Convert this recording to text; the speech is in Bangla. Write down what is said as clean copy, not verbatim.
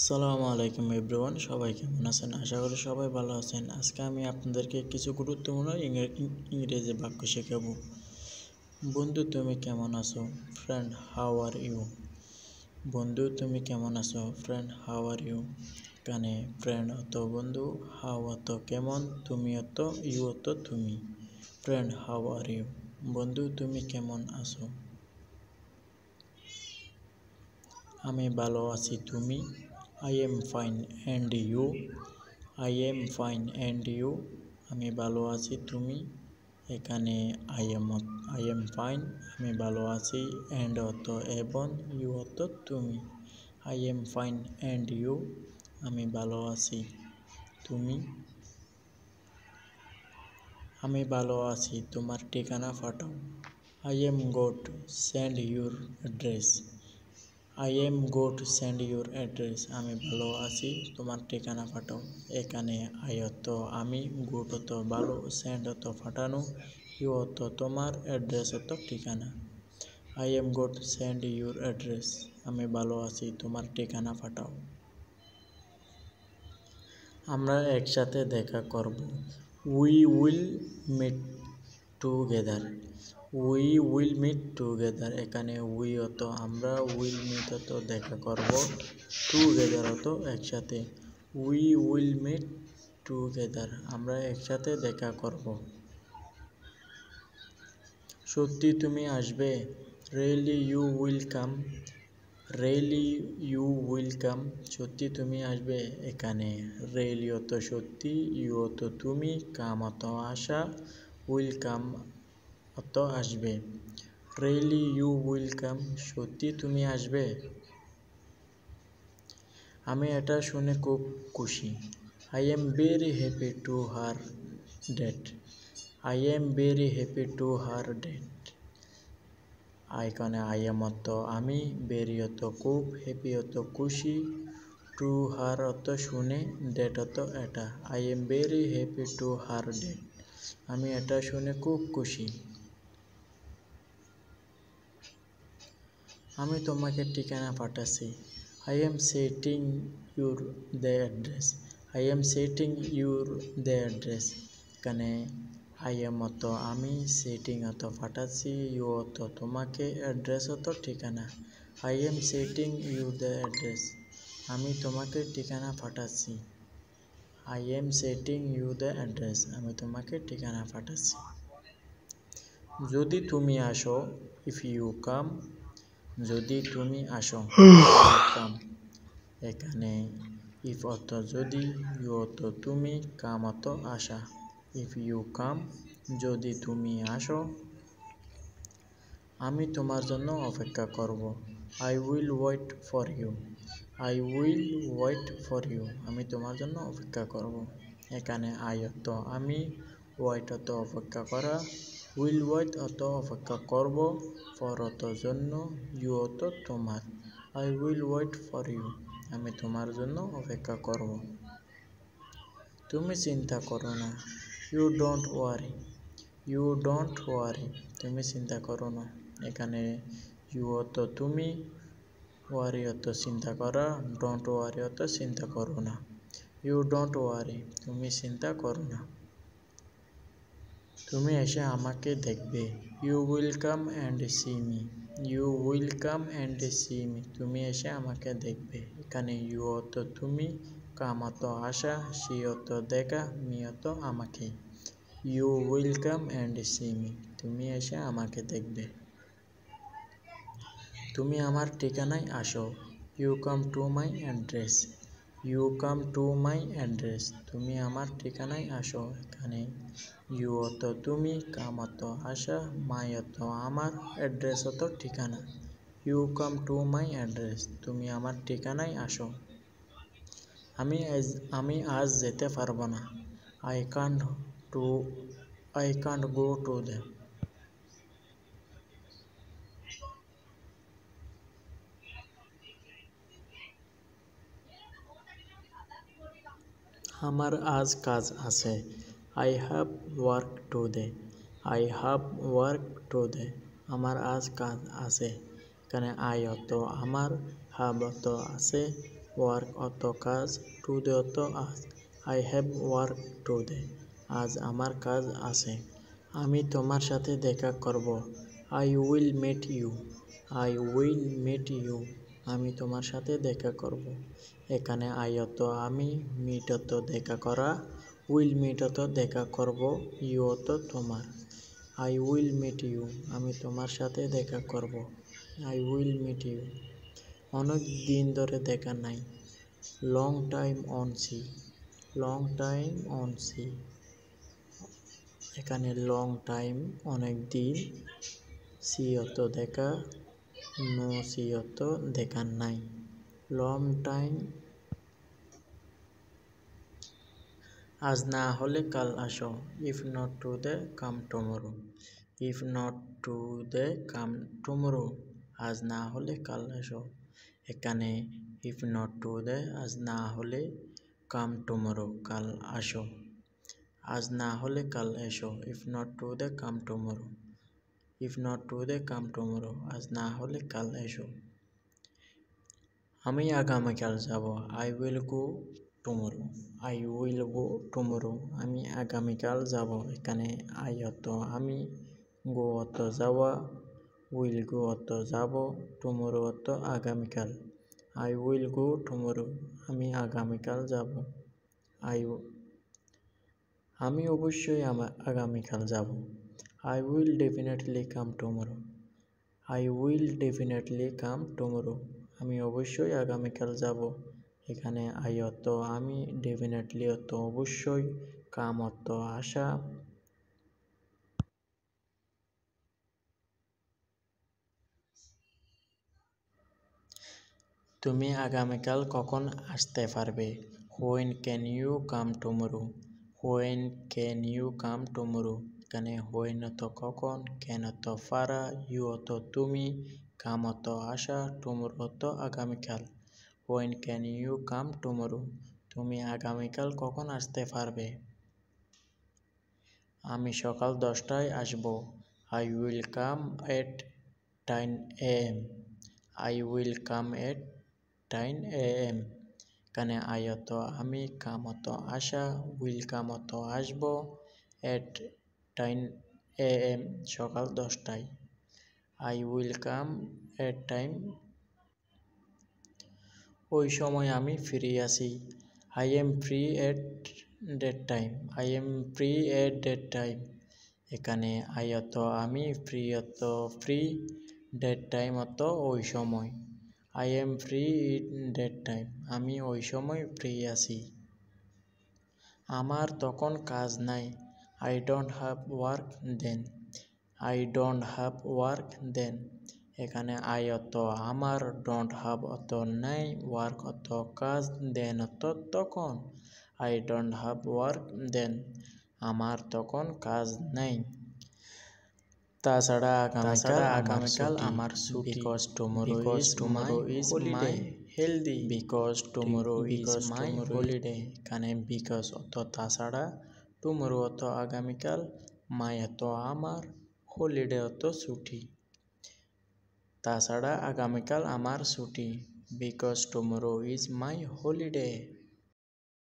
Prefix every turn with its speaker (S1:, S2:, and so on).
S1: সালামু আলাইকুম এভরিওয়ান, সবাই কেমন আছেন? আশা করি সবাই ভালো আছেন। আজকে আমি আপনাদেরকে কিছু গুরুত্বপূর্ণ ইংরেজি বাক্য শেখাবো। বন্ধু, তুমি কেমন আছো? Friend, how are you? বন্ধু, তুমি কেমন আছো? Friend, how are you? এখানে ফ্রেন্ড অর্থ বন্ধু, হাউ অর্থ কেমন, তুমি অর্থ ইউ অর্থ তুমি। Friend, how are you? বন্ধু, তুমি কেমন আছো? আমি ভালো আছি, তুমি? I am fine and you? I am fine and you? আমি ভালো আছি, তুমি? এখানে আই এম ফাইন, আমি ভালো আছি, অ্যান্ড অর্থ এবং, ইউ অর্থ তুমি। I am fine and you? আমি ভালো আছি, তুমি? আমি ভালো আছি, তোমার ঠিকানা পাঠাও। I am good, send your address. I am good, send your address. আমি ভালো আছি, তোমার ঠিকানা পাঠাও। এখানে আই অর্থ আমি, গুড অর্থ ভালো, সেন্ড অর্থ পাঠানো, ইউ অর্থ তোমার, অ্যাড্রেস অর্থ ঠিকানা। I am good, send your address. আমি ভালো আছি, তোমার ঠিকানা পাঠাও। আমরা একসাথে দেখা করব। We will meet together. We will meet together. এখানে উই অর্থ আমরা, উইল মিট অর্থ দেখা করব, টুগেদার অর্থ একসাথে। We will meet together. আমরা একসাথে দেখা করব। সত্যি তুমি আসবে? Really you will come? Really you will come? সত্যি তুমি আসবে? এখানে রিয়েলি অর্থ সত্যি, ইউ অর্থ তুমি, কাম অর্থ আসা, উইল কাম অর্থ আসবে। Really you will come? সত্যি তুমি আসবে? আমি এটা শুনে খুব খুশি। I am very happy to hear that. I am very happy to hear that. এখানে আই এম অর্থ আমি, ভেরি অর্থ খুব, হ্যাপি অর্থ খুশি, টু হার অর্থ শুনে, ডেট অর্থ এটা। I am very happy to hear that. আমি এটা শুনে খুব খুশি। আমি তোমাকে ঠিকানা পাঠাচ্ছি। I am sending your the address. I am sending your the address. এখানে আই এম অর্থ আমি, সেটিং অর্থ পাঠাচ্ছি, ইউ অর্থ তোমাকে, অ্যাড্রেস অর্থ ঠিকানা। I am sending your the address. আমি তোমাকে ঠিকানা পাঠাচ্ছি। I am sending you the address. আমি তোমাকে ঠিকানা পাঠাচ্ছি। যদি তুমি আসো, ইফ ইউ কাম। যদি তুমি আসো, কাম। এখানে ইফ অর্থ যদি, ইউ অর্থ তুমি, কাম অর্থ আসা। ইফ ইউ কাম, যদি তুমি আসো। আমি তোমার জন্য অপেক্ষা করব। I will wait for you. I will wait for you. আমি তোমার জন্য অপেক্ষা করব। এখানে আই অর্থ আমি, ওয়েট অর্থ অপেক্ষা করা, উইল ওয়েট অর্থ অপেক্ষা করব, ফর অর্থ জন্য, ইউ অর্থ তোমার। I will wait for you. আমি তোমার জন্য অপেক্ষা করব। তুমি চিন্তা করো না। You don't worry. You don't worry. তুমি চিন্তা করো না। এখানে ইউ অর্থ তুমি, ওয়ারি অর্থ চিন্তা করা, ডোন্ট ওয়ারি অর্থ চিন্তা করো না। You don't worry. তুমি চিন্তা করো না। তুমি এসে আমাকে দেখবে। You will come and see me. You will come and see me. তুমি এসে আমাকে দেখবে। এখানে ইউ অর্থ তুমি, কাম অর্থ আসা, সি অর্থ দেখা, মি অর্থ আমাকে। You will come and see me. তুমি এসে আমাকে দেখবে। তুমি আমার ঠিকানায় আসো। You come to my address. You come to my address. তুমি আমার ঠিকানায় আসো। এখানে ইউ অর্থ তুমি, কাম অর্থ আসা, মাই অর্থ আমার, অ্যাড্রেস অর্থ ঠিকানা। You come to my address. তুমি আমার ঠিকানায় আসো। আমি আজ যেতে পারবো না। I can't to I can't go to the. আমার আজ কাজ আছে। I have work today. I have work today. আমার আজ কাজ আছে। এখানে আই অর্থ আমার, হ্যাভ অর্থ আছে, ওয়ার্ক অত কাজ, টুডে অত আজ। আই হ্যাভ ওয়ার্ক টুডে, আজ আমার কাজ আছে। আমি তোমার সাথে দেখা করব, I will meet you. I will meet you, আমি তোমার সাথে দেখা করব। এখানে আই অত আমি, মিট অত দেখা করা, উইল মিট অত দেখা করব, ইউ অত তোমার। আই উইল মিট ইউ, আমি তোমার সাথে দেখা করব। I will meet you. অনেক দিন ধরে দেখা নাই, long time on see. Long time on see, এখানে লং টাইম অনেক দিন, সি অত দেখা, নো সি অত দেখা নাই। Long time. আজ না হলে কাল আসো, if not today come tomorrow. If not today come tomorrow, আজ না হলে কাল আসো। এখানে ইফ নট টুডে, আজ না হলে, কাম টুমরো কাল আসো। আজ না হলে কাল এসো, if not today come tomorrow. If not today come tomorrow, আজ না হলে কাল এসো। আমি আগামীকাল যাব, I will go tomorrow. I will go tomorrow, আমি আগামীকাল যাব। এখানে আই অত আমি, গো অত যাওয়া, উইল গো অত যাব, টুমরো অত আগামীকাল। আই উইল গো টুমরো, আমি আগামীকাল যাব। আমি অবশ্যই আগামীকাল যাব। I will definitely come tomorrow. I will definitely come tomorrow, আমি অবশ্যই আগামীকাল যাব। এখানে আই অত আমি, ডেফিনেটলি অত অবশ্যই, কাম অত আশা। তুমি আগামীকাল কখন আসতে পারবে? When can you come tomorrow. When can you come tomorrow, এখানে হোয়েন অত কখন, ক্যান অত পারা, ইউ অত তুমি, কাম অত আসা, টুমরো অত আগামীকাল। When can you come tomorrow, তুমি আগামীকাল কখন আসতে পারবে? আমি সকাল 10টায় আসব, I will come at 10 AM। I will come at 10 AM, এখানে আই অত আমি, কাম অত আসা, উইল কাম অত আসব, এট 10 AM সকাল 10টায়। I will come at time, ওই সময় আমি ফ্রি আছি। I am free at that time. I am free at that time, এখানে আই অত আমি, ফ্রি অত ফ্রি, দ্যাট টাইম অত ওই সময়। I am free it that time, আমি ওই সময় ফ্রি আছি। আমার তখন কাজ নাই, I don't have work then. I don't have work then, এখানে আই অত আমার, ডোন্ট হ্যাভ অত নাই, ওয়ার্ক অত কাজ, দেন অত তখন। আই ডোন্ট হ্যাভ ওয়ার্ক দেন, আমার তখন কাজ নাই। তাছাড়া আগামীকাল আমার ছুটি, because tomorrow is my healthy. Because tomorrow is my holiday, এখানে বিকজ অত তাছাড়া, টুমরো অত আগামীকাল, মাই অত আমার, হলিডে অত ছুটি। তাছাড়া আগামীকাল আমার ছুটি, because tomorrow is my holiday.